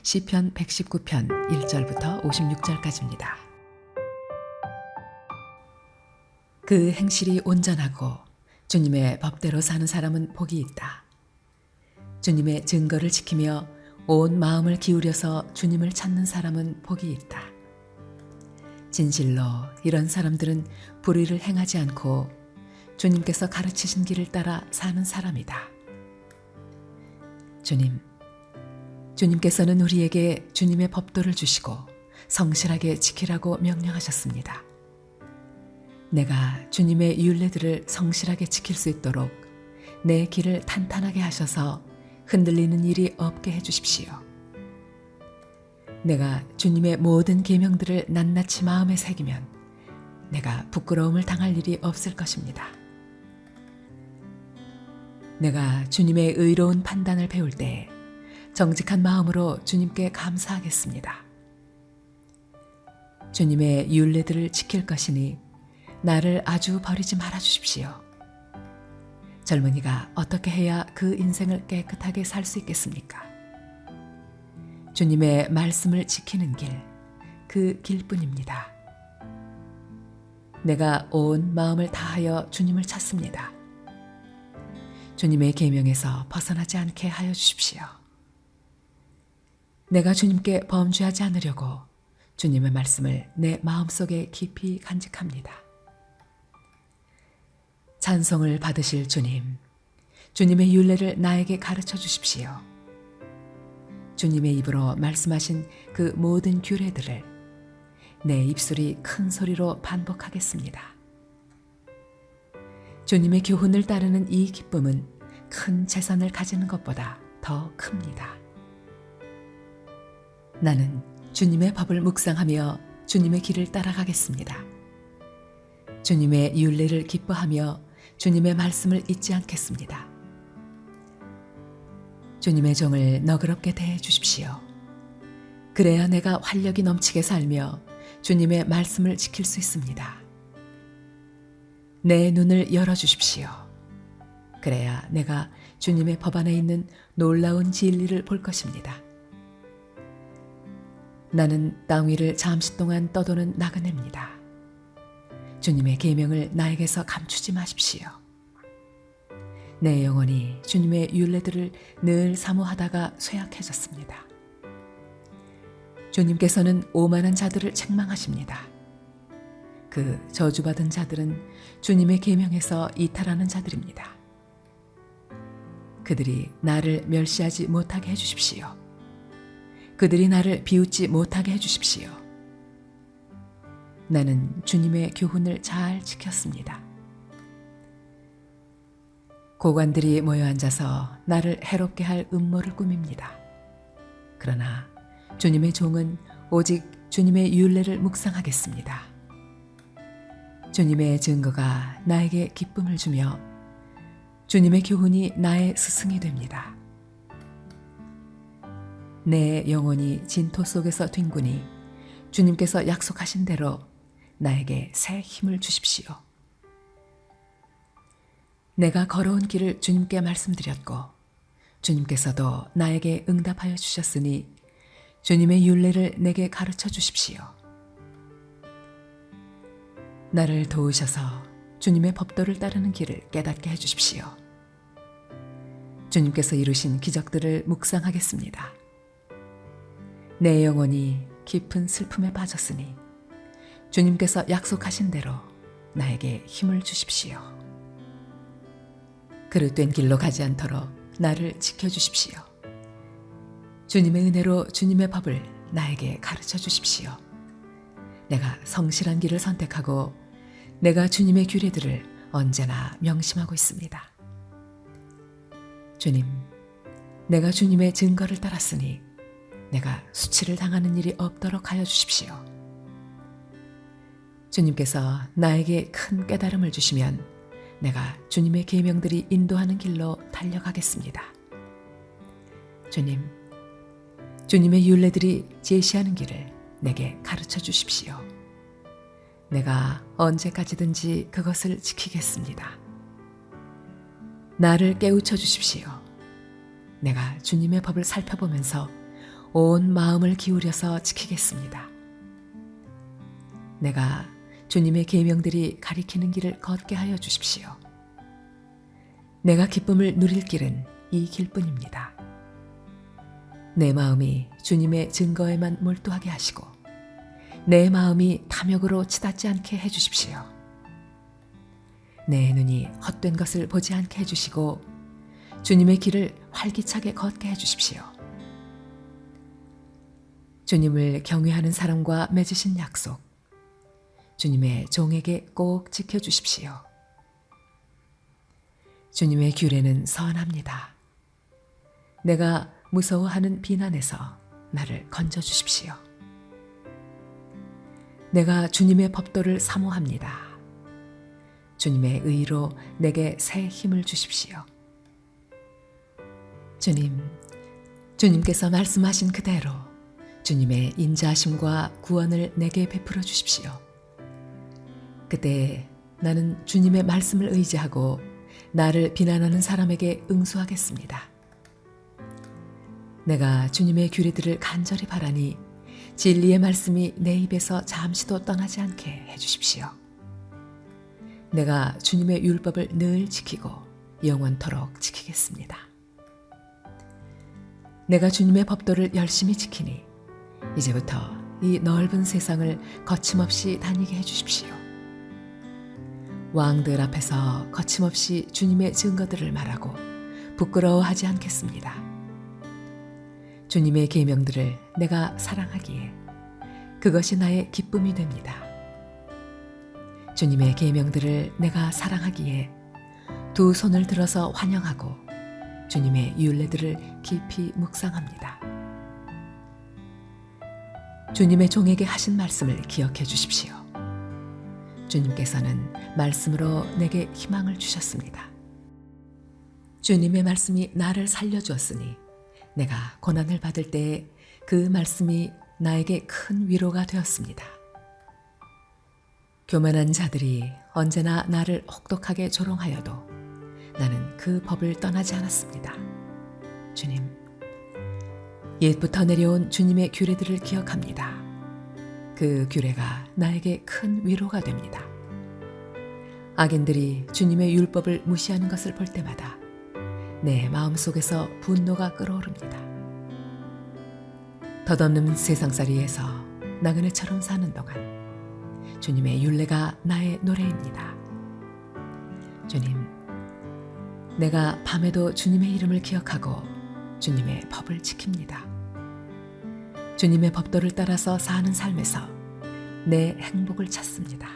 시편 119편 1절부터 56절까지입니다. 그 행실이 온전하고 주님의 법대로 사는 사람은 복이 있다. 주님의 증거를 지키며 온 마음을 기울여서 주님을 찾는 사람은 복이 있다. 진실로 이런 사람들은 불의를 행하지 않고 주님께서 가르치신 길을 따라 사는 사람이다. 주님께서는 우리에게 주님의 법도를 주시고 성실하게 지키라고 명령하셨습니다. 내가 주님의 율례들을 성실하게 지킬 수 있도록 내 길을 탄탄하게 하셔서 흔들리는 일이 없게 해주십시오. 내가 주님의 모든 계명들을 낱낱이 마음에 새기면 내가 부끄러움을 당할 일이 없을 것입니다. 내가 주님의 의로운 판단을 배울 때 정직한 마음으로 주님께 감사하겠습니다. 주님의 율례들을 지킬 것이니 나를 아주 버리지 말아 주십시오. 젊은이가 어떻게 해야 그 인생을 깨끗하게 살 수 있겠습니까? 주님의 말씀을 지키는 길, 그 길뿐입니다. 내가 온 마음을 다하여 주님을 찾습니다. 주님의 계명에서 벗어나지 않게 하여 주십시오. 내가 주님께 범죄하지 않으려고 주님의 말씀을 내 마음속에 깊이 간직합니다. 찬송을 받으실 주님, 주님의 율례를 나에게 가르쳐 주십시오. 주님의 입으로 말씀하신 그 모든 규례들을 내 입술이 큰 소리로 반복하겠습니다. 주님의 교훈을 따르는 이 기쁨은 큰 재산을 가지는 것보다 더 큽니다. 나는 주님의 법을 묵상하며 주님의 길을 따라가겠습니다. 주님의 율례를 기뻐하며 주님의 말씀을 잊지 않겠습니다. 주님의 종을 너그럽게 대해 주십시오. 그래야 내가 활력이 넘치게 살며 주님의 말씀을 지킬 수 있습니다. 내 눈을 열어주십시오. 그래야 내가 주님의 법 안에 있는 놀라운 진리를 볼 것입니다. 나는 땅 위를 잠시 동안 떠도는 나그네입니다. 주님의 계명을 나에게서 감추지 마십시오. 내 영혼이 주님의 율례들을 늘 사모하다가 쇠약해졌습니다. 주님께서는 오만한 자들을 책망하십니다. 그 저주받은 자들은 주님의 계명에서 이탈하는 자들입니다. 그들이 나를 멸시하지 못하게 해주십시오. 그들이 나를 비웃지 못하게 해주십시오. 나는 주님의 교훈을 잘 지켰습니다. 고관들이 모여 앉아서 나를 해롭게 할 음모를 꾸밉니다. 그러나 주님의 종은 오직 주님의 율례를 묵상하겠습니다. 주님의 증거가 나에게 기쁨을 주며 주님의 교훈이 나의 스승이 됩니다. 내 영혼이 진토 속에서 뒹구니 주님께서 약속하신 대로 나에게 새 힘을 주십시오. 내가 걸어온 길을 주님께 말씀드렸고 주님께서도 나에게 응답하여 주셨으니 주님의 율례를 내게 가르쳐 주십시오. 나를 도우셔서 주님의 법도를 따르는 길을 깨닫게 해주십시오. 주님께서 이루신 기적들을 묵상하겠습니다. 내 영혼이 깊은 슬픔에 빠졌으니 주님께서 약속하신 대로 나에게 힘을 주십시오. 그릇된 길로 가지 않도록 나를 지켜주십시오. 주님의 은혜로 주님의 법을 나에게 가르쳐 주십시오. 내가 성실한 길을 선택하고 내가 주님의 규례들을 언제나 명심하고 있습니다. 주님, 내가 주님의 증거를 따랐으니 내가 수치를 당하는 일이 없도록 하여 주십시오. 주님께서 나에게 큰 깨달음을 주시면 내가 주님의 계명들이 인도하는 길로 달려가겠습니다. 주님, 주님의 율례들이 제시하는 길을 내게 가르쳐 주십시오. 내가 언제까지든지 그것을 지키겠습니다. 나를 깨우쳐 주십시오. 내가 주님의 법을 살펴보면서 온 마음을 기울여서 지키겠습니다. 내가 주님의 계명들이 가리키는 길을 걷게 하여 주십시오. 내가 기쁨을 누릴 길은 이 길뿐입니다. 내 마음이 주님의 증거에만 몰두하게 하시고 내 마음이 탐욕으로 치닫지 않게 해주십시오. 내 눈이 헛된 것을 보지 않게 해주시고 주님의 길을 활기차게 걷게 해주십시오. 주님을 경외하는 사람과 맺으신 약속, 주님의 종에게 꼭 지켜주십시오. 주님의 규례는 선합니다. 내가 무서워하는 비난에서 나를 건져주십시오. 내가 주님의 법도를 사모합니다. 주님의 의로 내게 새 힘을 주십시오. 주님께서 말씀하신 그대로 주님의 인자하심과 구원을 내게 베풀어 주십시오. 그때 나는 주님의 말씀을 의지하고 나를 비난하는 사람에게 응수하겠습니다. 내가 주님의 규례들을 간절히 바라니 진리의 말씀이 내 입에서 잠시도 떠나지 않게 해주십시오. 내가 주님의 율법을 늘 지키고 영원토록 지키겠습니다. 내가 주님의 법도를 열심히 지키니 이제부터 이 넓은 세상을 거침없이 다니게 해주십시오. 왕들 앞에서 거침없이 주님의 증거들을 말하고 부끄러워하지 않겠습니다. 주님의 계명들을 내가 사랑하기에 그것이 나의 기쁨이 됩니다. 주님의 계명들을 내가 사랑하기에 두 손을 들어서 환영하고 주님의 율례들을 깊이 묵상합니다. 주님의 종에게 하신 말씀을 기억해 주십시오. 주님께서는 말씀으로 내게 희망을 주셨습니다. 주님의 말씀이 나를 살려주었으니 내가 고난을 받을 때에 그 말씀이 나에게 큰 위로가 되었습니다. 교만한 자들이 언제나 나를 혹독하게 조롱하여도 나는 그 법을 떠나지 않았습니다. 주님, 옛부터 내려온 주님의 규례들을 기억합니다. 그 규례가 나에게 큰 위로가 됩니다. 악인들이 주님의 율법을 무시하는 것을 볼 때마다 내 마음속에서 분노가 끓어오릅니다. 덧없는 세상살이에서 나그네처럼 사는 동안 주님의 율례가 나의 노래입니다. 주님, 내가 밤에도 주님의 이름을 기억하고 주님의 법을 지킵니다. 주님의 법도를 따라서 사는 삶에서 내 행복을 찾습니다.